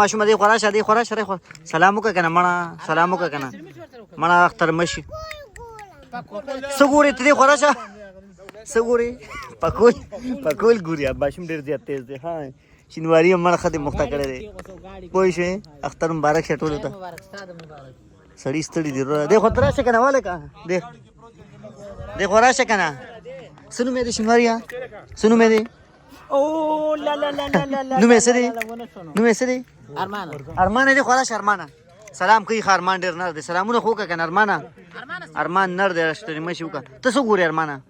ماشوم دې خورا شادي خورا شری خور سلام وکړه کنه مړه سلام وکړه کنه مړه اختر مشي سګوري ته خورا شه سګوري پکول ګوري ماشوم ډیر زیات تیز دی ها شینواری مړه خدي مخته کړی دی پوه شئ اختر مبارک شه ټولو ته سړی ستړي دی دې خو تر شه کنه والے کا دې خورا شه کنه سنو مې دې شینواریا سنو مې دې او لا لا لا لا لا نو مې سړي نو مې سړي ارمان دې خورا شه ارمانه سلام کوي ارمان ډیر نر دي سلامونه خو کنه ارمانه ارمان نر دې راشتري مشي وکړه ته څو ګوري ارمانه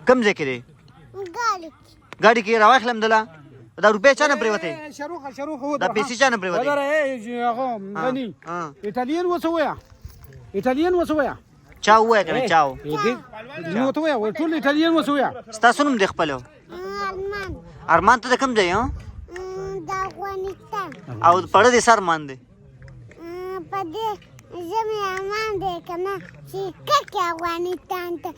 کم ځای کې دی ګاډي کې راوخلم دلا دا روپې چا نه پریوته شروع دا پیسې چا نه پریوته غني ایټالین وسویا ایټالین وسویا چاو وای کنه چاو نو ته وای ټول ایټالین وسویا ستاسو نوم د خپلو ارمان ته کوم ځای ها د افغانستان او پړه دې سر مان دي پدې زمي امان دې کنه چې ککه افغانستان ته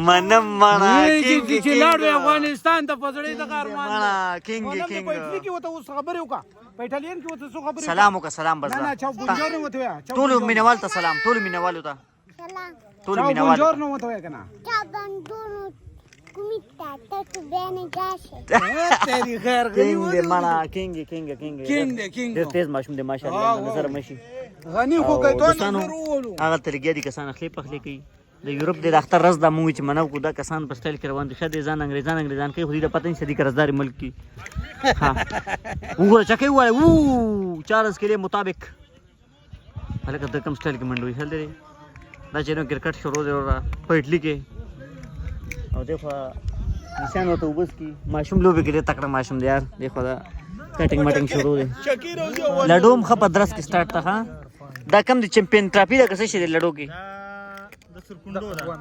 منم مانا چې لاړ افغانستان ته پزړې د ارمان مانا کینګ په کې وته اوس خبرې وکړه په ایټالین کې وته څه خبرې سلام وکړه سلام بس نه چا بونجور وته ټول مینوال ته سلام ټول مینوال ته سلام ټول مینوال بونجور نو وته کنه چا بندونو کومیتا ته بیان گاشه تیری خیر کینګ دې مانا کینګ کینګ ډېر تیز ماشوم دې ماشاءالله نظر مشي غني خو کوي دوستانو هغه طریقې دي کسان اخلي پخلي کوي د یورپ د اختر رز د موږ چې منو کو دا کسان په سټایل کې روان دي خدای ځان انګریزان کوي خو دې پته نشته دي قرضدار ملک کی ها وګوره چکه وای وو چارز کې مطابق هلکه د کوم سټایل کې منډوي هل دی دا چې نو کرکټ شروع دی ورا پټلی کې او دغه نشان وته وبس کی ماشوم لوبي کې تکړه ماشوم دی یار دغه دا کټینګ مټینګ شروع دی لډوم خپ درس کې سٹارټ تا ها دا کم د چمپیون ټرافي دا کسه شری لډو کې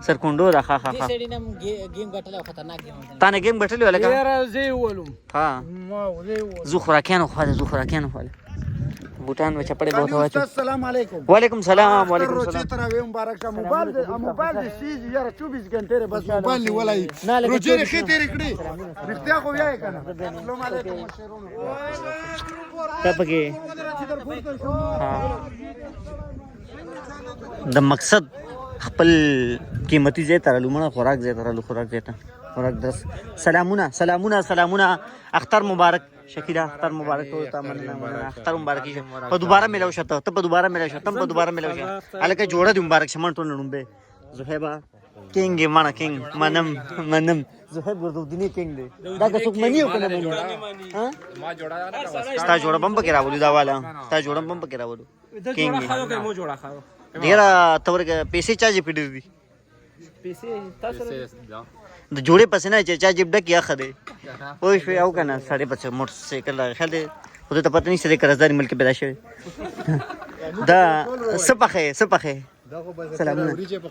سرکوندو دا ها ها سړی نم گیم غټل خطرناک گیم تا نه گیم غټل ولګا یاره زی ولوم ها ما زی ولوم زو خوراکانو خواله بوتان و چپړې بہت واچو السلام علیکم وعلیکم السلام وعلیکم روچه السلام تراوی مبارک شه موبایل دې سیز یاره 24 غنټه ره بس موبایل نیولای روچه رخي تیرې کړې رښتیا خو یای کنه السلام علیکم مشرونو تپګه د مقصد خپل قیمتي ځای ترلو مړه خوراک ځای ترلو خوراک درس سلامونه اختر مبارک شکیلا اختر مبارک ټول ته مننه اختر مبارک شه په دوباره ملو شته ته په دوباره ملو شته تم په دوباره ملو شه الکه جوړه دی مبارک شمن ټول نړمبه زهبا کینګ مانا کینګ منم زهب ګردودنی کینګ دی دا که څوک منیو کنه منی ها ما جوړه ستا جوړه بم پکې راولو دا والا تا جوړه بم پکې راولو کینګ مو جوړه خاو ډیره تورګه پیسې چا جې پډیر دي پیسې تاسو د جوړې پسې نه چې چا جیب ډک یا خده وای شو او کنه 5.5 موټر سایکل خل دې خو ته پته نشته د قرضداري ملک پیدا شوی دا سپخه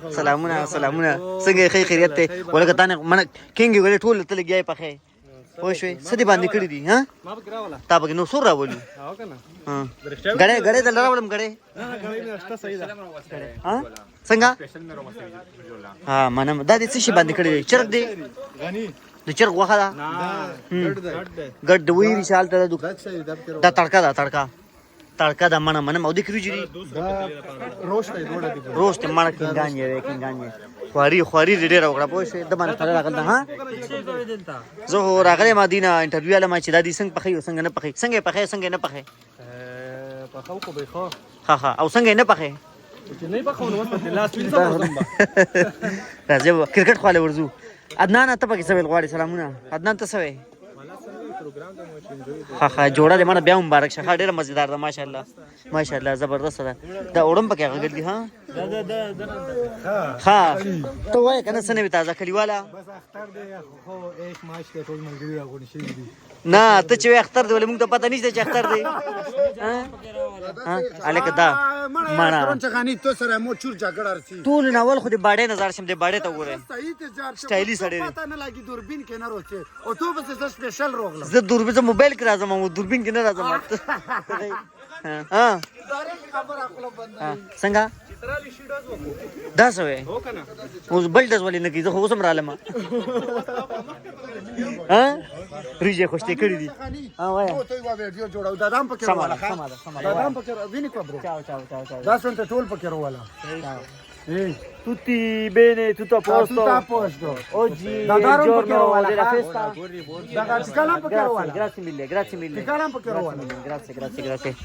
سلامونه څنګه خیریت ته ولکه تانه من کینګ ولې ټول ته لګیای پخه وای شو سدي باندې کړی دي ها ما بګراولا تا بګ نو سور راولي او کنه ها غړې دل راولم غړې غړې نشته صحیح ده ها څنګه ها منم دا دې څه شي باندې کړی چرګ دی غني د چرګ وخه دا ګډ د ویری شال ته دا تړکا دا منم او د کریجری روست مړه کینګانې خواري ډېر وکړه پوه شئ د باندې خبره راغله ها زه راغله مدینه انټرویو لما چې دا دي څنګه پخې او څنګه نه پخې څنګه نه پخې پخاو کو به خو ها او څنګه نه پخې چې نه پخاو نو په لاس پیل سم راځه کرکټ خواله ورزو عدنان ته پکې سویل غواړي سلامونه عدنان ته سوي ها جوړه دې مړه بیا مبارک شه ډېر مزیدار ده ماشاءالله زبردست ده دا اورم پکې غږ دي ها ها ته وای کنه سنوي تازه کلیواله بس اختر دې خو ایک ماش ته ټول ملګری راغونډ شي دي نه ته چې اختر دی ولې موږ ته پته نشته چې اختر دی ها الکه دا مانا غني تو سره مو چور جګړه رسي ټول ناول خو دې باډې نظر شم دې باډې ته وګوره صحیح ته جار سټایلی سړی پته نه لګي دوربین کې نه روچه او تو بس سپیشل روغله زه دوربین ته موبایل کې راځم او دوربین کې نه راځم ها خبر خپل بند څنګه دا څه وایي اوس بل ډز ولې نه کوي زه خو اوس هم رالم ریجې خوشتې کړي دي وایه ته یو ویډیو جوړاو دا دام پکې سمه ولا ده سمه ده سمه دا ده دام پکې ویني کو برو چاو چاو چاو چاو دا څنګه ټول پکې ولا tutti bene tutto a posto tutto a posto oggi è Da il dare un giorno pochino della alla festa da ticala pokero wala grazie mille grazie mille ticala pokero wala grazie grazie grazie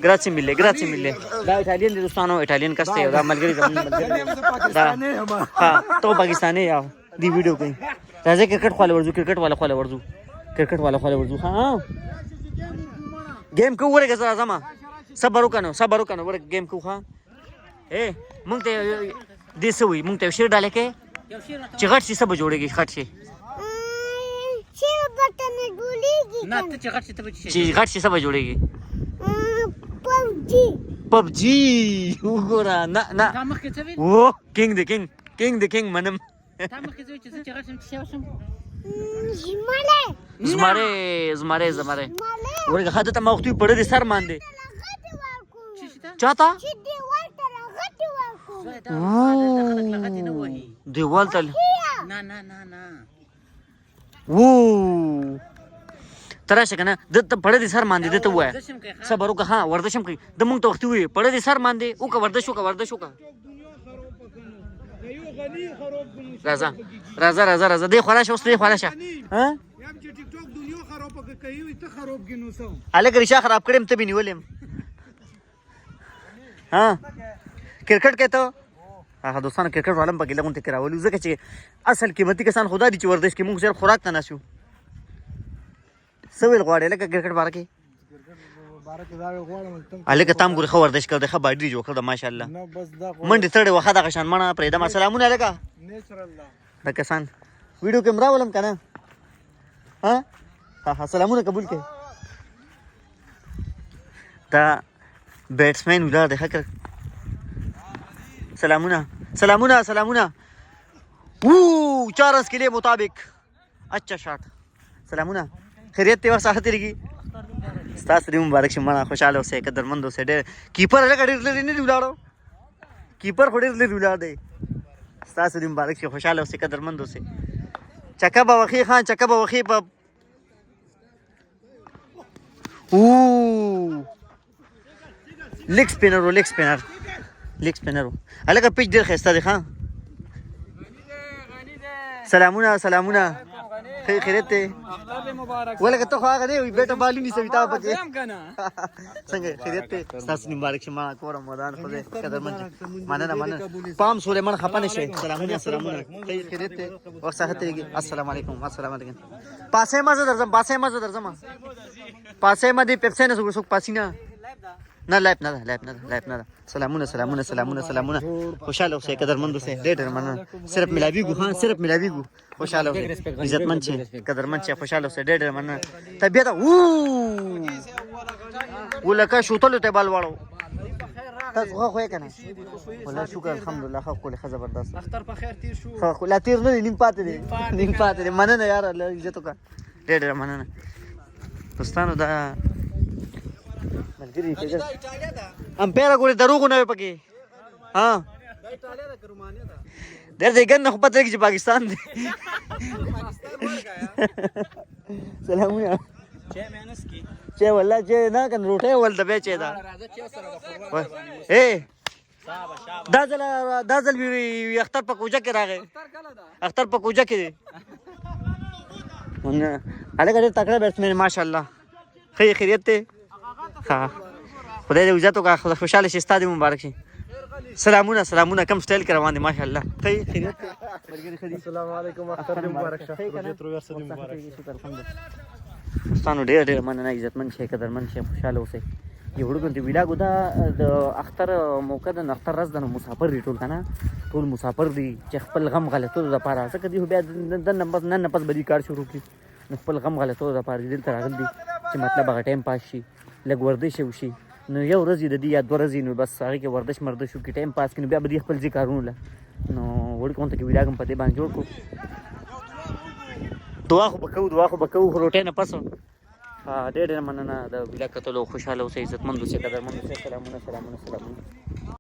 grazie mille grazie mille da italian di dostano italian kaste da malgari da Pakistani हम हाँ तो पाकिस्तानी यार दी वीडियो कहीं राजा क्रिकेट वाले वर्जू क्रिकेट वाला वर्जू हाँ गेम को वरे कैसा राजा माँ सब बारू कनो वरे गेम को हाँ ए मुंगते देसे हुई मुंगते शेर डाले के चिगट सी सब जोड़ेगी खट से शेर बटन डुलेगी ना ते चगट से तबे चिगट सी सब जोड़ेगी पबजी उगोरा ना ना तामख के तबे वो किंग द किंग मनम तामख के तबे चगट से छावसम زماله زماره ورګه حد ته مختوی پړه دي سر مان دي چاته شدي ورته غټي ورکو لغتي نه وهي دیوال تل نه وو تراشه کنه د ته پړه دي سر مان دي ته وای دشم کې صبر وکه ها ورزشم کوي د مونږ ته وخت وي پړه دي سر مان دي او که ورزش وکه راځه دی خلاص اوس دی خلاص ها یم چې ټیک ټاک دنیا خراب کوي ته خراب گینو سو الګ ریشا خراب کړم ته بنی ولم ها کرکټ کته هغه دوستانو کرکټ عالم پکې لګون ته کراولو ځکه چې اصل قیمتي کسان خدا دي چې ورزش کې موږ سره خوراک ته نشو سویل غواړي لکه کرکټ بار کې الګ تام ګوري خو ورزش کړ د خه باډي جوړ کړ ماشاءالله منډه تړې وخه د غشان مړه پرې د سلامونه لکه نیچرل د کسان ویډیو کیمرا ولم کنه ها سلامونه قبول کړه دا بیټسمن ولر د حق سلامونه وو 4 رنز के लिए मुताबिक अच्छा शॉट سلامونه خیریت ته ورسره تیریږي ستاسو دې مبارک شه مړه خوشاله اوسې قدرمند اوسې ډېر کیپر هغه ډېر لري نه دی ولاړو کیپر خو ډېر لري ولاړ دی ستاسو دې مبارک شه خوشاله اوسې قدرمند اوسې چکه به وخی خان چکه به وخی په اوه لیگ سپینر الګه پیچ ډېر ښایسته دی ښه سلامونه خیریت ته ولکه ته خو هغه دی بیٹه بالي نیسه تا پکې څنګه خیریت ته تاسو مبارک شه ما کورم ودان خو دې قدرمن مننه پام سلیمان خپنه شه سلامونه خیریت ته وخت ساحت تیږي السلام علیکم پاسه مزه درځم پاسه ما دې پیپسه نه سوق پاسینا نه لایپ نه سلامونه خوشاله اوسې قدرمند اوسې ډېر مننه صرف ملاویګو خوشاله اوسې عزتمند شه قدرمند شه خوشاله اوسې ډېر مننه طبيعت ولکه شوتلو ته بال واړو تاسو خو کنه والله شکر الحمدلله خو له زبردست اختر په خیر تیر شو خو لا تیر نه نیم پاتې دي مننه یار الله عزت وکړه ډېر مننه دوستانو دا ملګری چې امپیر ګوري دروغ نه پکې ها دا ایټالیا ده رومانیا ده درځي ګن خو پته کې پاکستان دی سلامونه چې والله چې نه کن روټه ول د به چې دا اے دا ځل وی اختر په کوجه کې راغی اختر په کوجه کې ونه الګ تکړه بیټسمن ماشاءالله خیریت ته ها خدای دې عزت وکړه خوشاله شي ستاسو مبارک شي سلامونه کم سټایل کې روان دي ماشاءالله خیریت ته السلام علیکم اختر مبارک شه ستاسو ډېر مننه عزتمن شي قدرمن شي خوشاله اوسئ یو وړوکی دی ویډیو دا د اختر موقع د اختر ورځ د مسافر دی ټول مسافر دي چې خپل غم غلطو لپاره ځکه دی بیا د نن پس بدی کار شروع کړي خپل غم غلطو لپاره دلته راغلي دي چې مطلب هغه ټایم پاس شي لږ ورزش وشي نو یو ورځ د دې یا 2 ورځې نو بس هغه کې ورزش وکړي ټایم پاس کړي بیا به خپل ځي کارونه له نو وړوکی ته ویډیو هم په دې باندې جوړ کړو دعا خو بکو روټه نه پسو ډېر مننه د ویډیو کتلو خوشاله اوسئ عزتمند اوسئ قدرمن اوسئ سلامونه